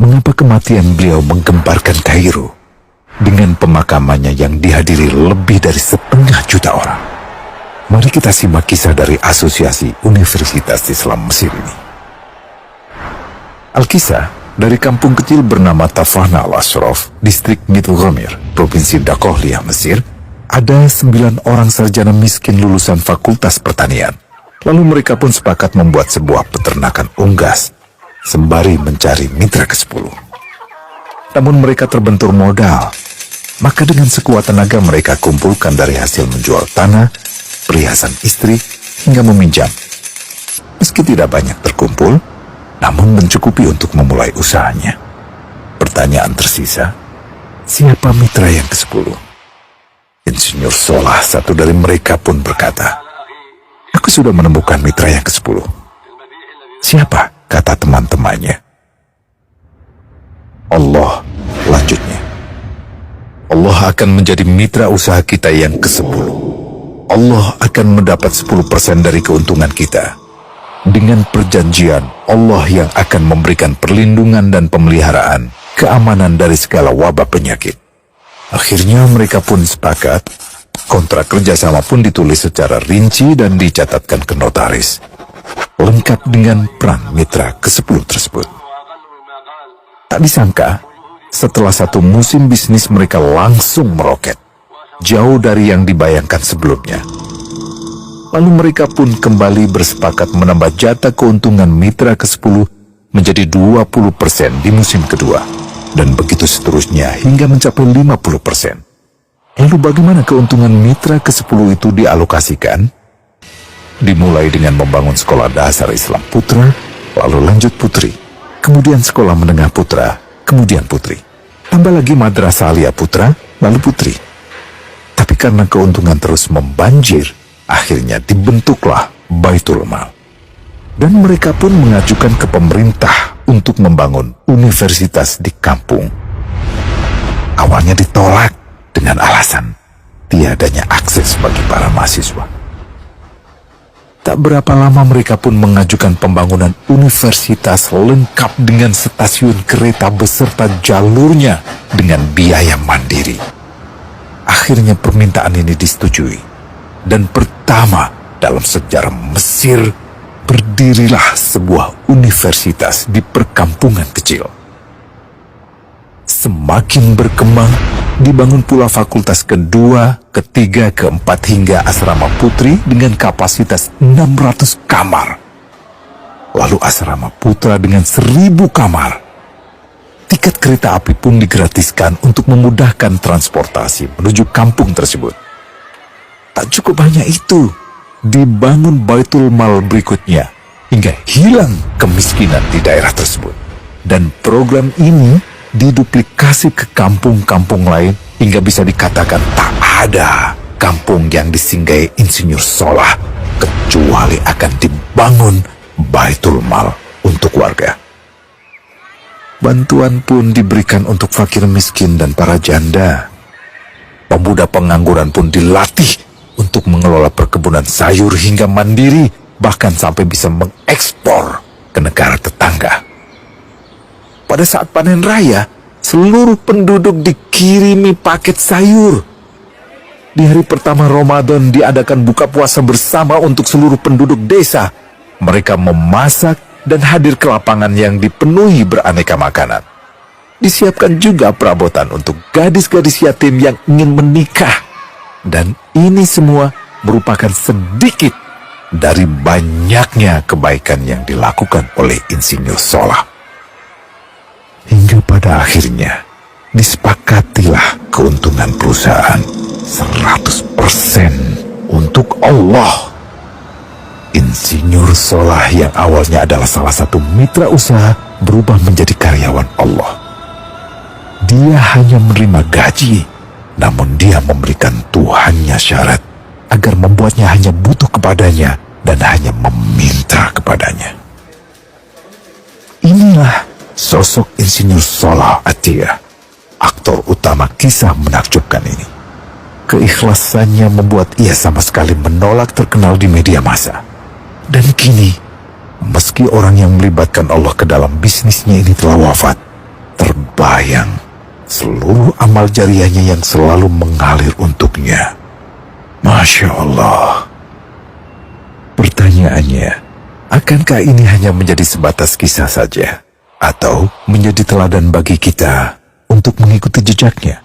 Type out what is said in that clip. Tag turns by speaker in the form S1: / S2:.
S1: mengapa kematian beliau menggemparkan Kairo dengan pemakamannya yang dihadiri lebih dari 500.000 orang. Mari kita simak kisah dari Asosiasi Universitas Islam Mesir ini. Al-Kisah dari kampung kecil bernama Tafahna al-Ashraf, distrik Middle Ghamir, provinsi Dakohlia, Mesir. Ada 9 orang sarjana miskin lulusan fakultas pertanian. Lalu mereka pun sepakat membuat sebuah peternakan unggas sembari mencari mitra ke-10. Namun mereka terbentur modal. Maka dengan sekuat tenaga mereka kumpulkan dari hasil menjual tanah, perhiasan istri, hingga meminjam. Meski tidak banyak terkumpul, namun mencukupi untuk memulai usahanya. Pertanyaan tersisa, siapa mitra yang ke-10? Insinyur Solah, satu dari mereka pun berkata, "Aku sudah menemukan mitra yang ke-10. Siapa?" kata teman-temannya. "Allah," lanjutnya. "Allah akan menjadi mitra usaha kita yang ke-10. Allah akan mendapat 10% dari keuntungan kita. Dengan perjanjian, Allah yang akan memberikan perlindungan dan pemeliharaan, keamanan dari segala wabah penyakit." Akhirnya mereka pun sepakat. Kontrak kerjasama pun ditulis secara rinci dan dicatatkan ke notaris, lengkap dengan peran mitra ke-10 tersebut. Tak disangka, setelah 1 musim bisnis mereka langsung meroket, jauh dari yang dibayangkan sebelumnya. Lalu mereka pun kembali bersepakat menambah jatah keuntungan mitra ke-10 menjadi 20% di musim kedua, dan begitu seterusnya hingga mencapai 50%. Lalu bagaimana keuntungan mitra ke-10 itu dialokasikan? Dimulai dengan membangun sekolah dasar Islam putra, lalu lanjut putri, kemudian sekolah menengah putra, kemudian putri. Tambah lagi madrasah alia putra, lalu putri. Tapi karena keuntungan terus membanjir, akhirnya dibentuklah Baitul Mal. Dan mereka pun mengajukan ke pemerintah untuk membangun universitas di kampung. Awalnya ditolak dengan alasan tiadanya akses bagi para mahasiswa. Tak berapa lama mereka pun mengajukan pembangunan universitas lengkap dengan stasiun kereta beserta jalurnya dengan biaya mandiri. Akhirnya permintaan ini disetujui, dan pertama dalam sejarah Mesir berdirilah sebuah universitas di perkampungan kecil. Semakin berkembang, dibangun pula fakultas kedua, ketiga, keempat hingga asrama putri dengan kapasitas 600 kamar. Lalu asrama putra dengan 1000 kamar. Tiket kereta api pun digratiskan untuk memudahkan transportasi menuju kampung tersebut. Tak cukup hanya itu, dibangun Baitul Mal berikutnya hingga hilang kemiskinan di daerah tersebut. Dan program ini diduplikasi ke kampung-kampung lain hingga bisa dikatakan tak ada kampung yang disinggahi Insinyur Solah kecuali akan dibangun Baitul Mal untuk warga. Bantuan pun diberikan untuk fakir miskin dan para janda. Pemuda pengangguran pun dilatih untuk mengelola perkebunan sayur hingga mandiri, bahkan sampai bisa mengekspor ke negara tetangga. Pada saat panen raya, seluruh penduduk dikirimi paket sayur. Di hari pertama Ramadan diadakan buka puasa bersama untuk seluruh penduduk desa. Mereka memasak dan hadir ke lapangan yang dipenuhi beraneka makanan. Disiapkan juga perabotan untuk gadis-gadis yatim yang ingin menikah. Dan ini semua merupakan sedikit dari banyaknya kebaikan yang dilakukan oleh Insinyur Solah. Hingga pada akhirnya disepakatilah keuntungan perusahaan 100% untuk Allah. Insinyur Solah yang awalnya adalah salah satu mitra usaha berubah menjadi karyawan Allah. Dia hanya menerima gaji, namun dia memberikan Tuhannya syarat agar membuatnya hanya butuh kepadanya dan hanya meminta kepadanya. Inilah sosok Insinyur Solah Atiyah, aktor utama kisah menakjubkan ini. Keikhlasannya membuat ia sama sekali menolak terkenal di media massa. Dan kini, meski orang yang melibatkan Allah ke dalam bisnisnya ini telah wafat, terbayang seluruh amal jariahnya yang selalu mengalir untuknya. Masya Allah. Pertanyaannya, akankah ini hanya menjadi sebatas kisah saja? Atau menjadi teladan bagi kita untuk mengikuti jejaknya?